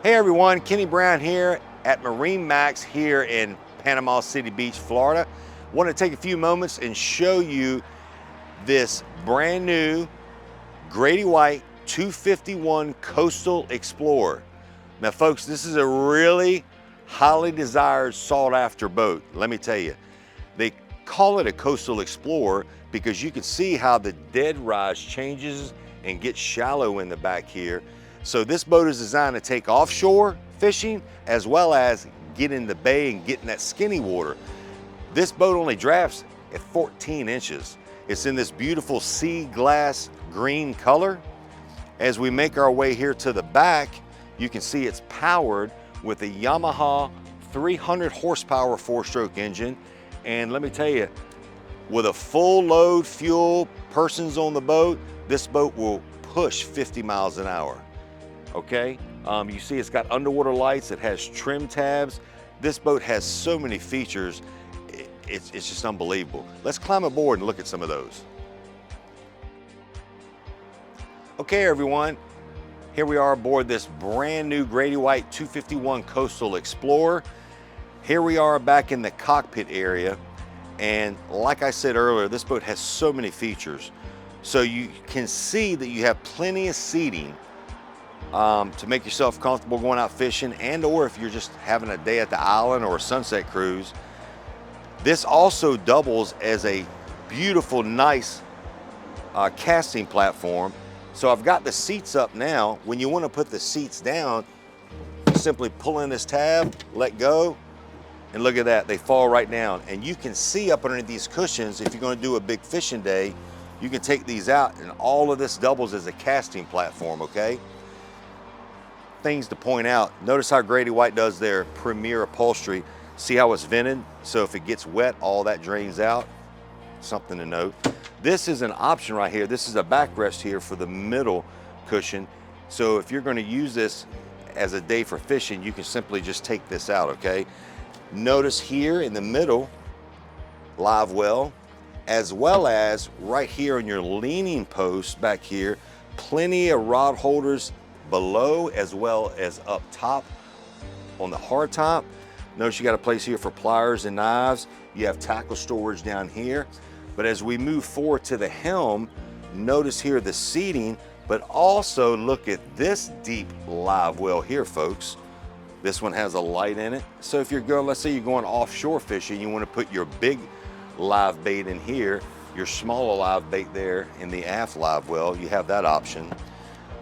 Hey everyone, Kenny Brown here at MarineMax here in Panama City Beach, Florida. Want to take a few moments and show you this brand new Grady-White 251 Coastal Explorer. Now folks, this is a really highly desired, sought after boat. Let me tell you, they call it a Coastal Explorer because you can see how the dead rise changes and gets shallow in the back here. So this boat is designed to take offshore fishing as well as get in the bay and get in that skinny water. This boat only drafts at 14 inches. It's in this beautiful sea glass green color. As we make our way here to the back, you can see it's powered with a Yamaha 300 horsepower 4-stroke engine. And let me tell you, with a full load fuel, persons on the boat, this boat will push 50 miles an hour. Okay, you see it's got underwater lights, it has trim tabs. This boat has so many features, it's just unbelievable. Let's climb aboard and look at some of those. Okay everyone, here we are aboard this brand new Grady-White 251 Coastal Explorer. Here we are back in the cockpit area, and like I said earlier, this boat has so many features. So you can see that you have plenty of seating to make yourself comfortable going out fishing, and or if you're just having a day at the island or a sunset cruise. This also doubles as a beautiful, nice casting platform. So I've got the seats up now. When you want to put the seats down, simply pull in this tab, let go, and look at that, they fall right down. And you can see up underneath these cushions, if you're going to do a big fishing day, you can take these out, and all of this doubles as a casting platform, okay? Things to point out, notice how Grady-White does their premier upholstery. See how it's vented? So if it gets wet, all that drains out. Something to note. This is an option right here. This is a backrest here for the middle cushion. So if you're going to use this as a day for fishing, you can simply just take this out, okay? Notice here in the middle, live well, as well as right here on your leaning post back here, plenty of rod holders below as well as up top on the hard top. Notice you got a place here for pliers and knives. You have tackle storage down here. But as we move forward to the helm, notice here the seating, but also look at this deep live well here, folks. This one has a light in it. So if you're going, let's say you're going offshore fishing, you want to put your big live bait in here, your smaller live bait there in the aft live well, you have that option.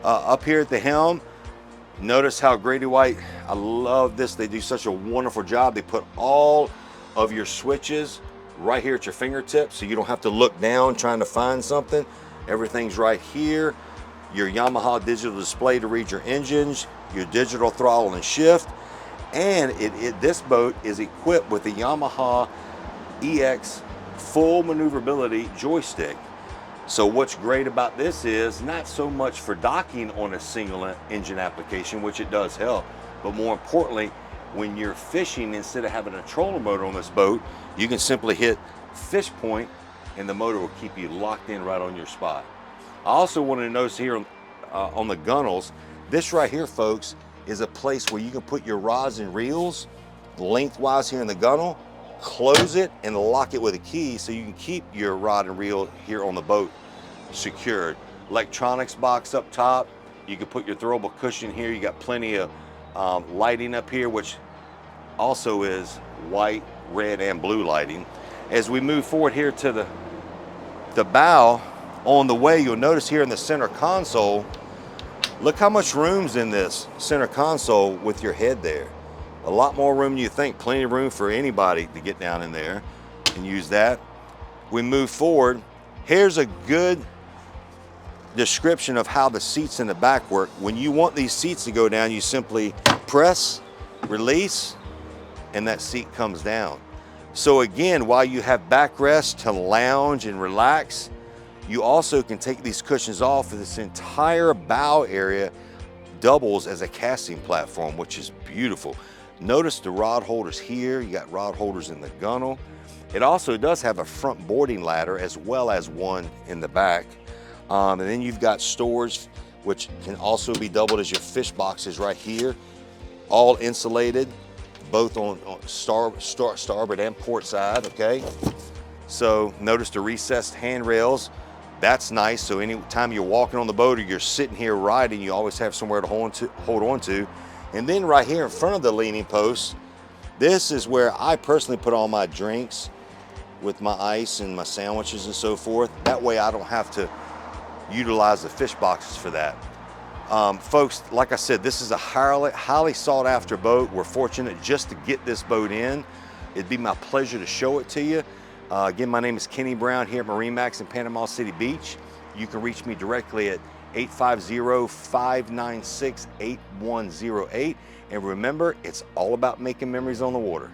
Up here at the helm, notice how Grady-White, I love this, they do such a wonderful job. They put all of your switches right here at your fingertips, so you don't have to look down trying to find something. Everything's right here. Your Yamaha digital display to read your engines, your digital throttle and shift, and this boat is equipped with the Yamaha EX full maneuverability joystick. So what's great about this is not so much for docking on a single engine application, which it does help, but more importantly, when you're fishing, instead of having a trolling motor on this boat, you can simply hit fish point and the motor will keep you locked in right on your spot. I also want to notice here on the gunnels, this right here, folks, is a place where you can put your rods and reels lengthwise here in the gunnel, close it and lock it with a key so you can keep your rod and reel here on the boat secured. Electronics box up top, you can put your throwable cushion here. You got plenty of lighting up here, which also is white, red, and blue lighting. As we move forward here to the bow, on the way, you'll notice here in the center console, look how much room's in this center console with your head there. A lot more room than you think, plenty of room for anybody to get down in there and use that. We move forward. Here's a good description of how the seats in the back work. When you want these seats to go down, you simply press, release, and that seat comes down. So again, while you have backrest to lounge and relax, you also can take these cushions off, and this entire bow area doubles as a casting platform, which is beautiful. Notice the rod holders here. You got rod holders in the gunnel. It also does have a front boarding ladder as well as one in the back. And then you've got storage, which can also be doubled as your fish boxes right here. all insulated, both on starboard and port side, okay? So notice the recessed handrails. That's nice. So anytime you're walking on the boat or you're sitting here riding, you always have somewhere to hold on to. And then right here in front of the leaning post, this is where I personally put all my drinks with my ice and my sandwiches and so forth. That way I don't have to utilize the fish boxes for that. Folks, like I said, this is a highly sought after boat. We're fortunate just to get this boat in. It'd be my pleasure to show it to you. Again, my name is Kenny Brown here at MarineMax in Panama City Beach. You can reach me directly at 850-596-8108. And remember, it's all about making memories on the water.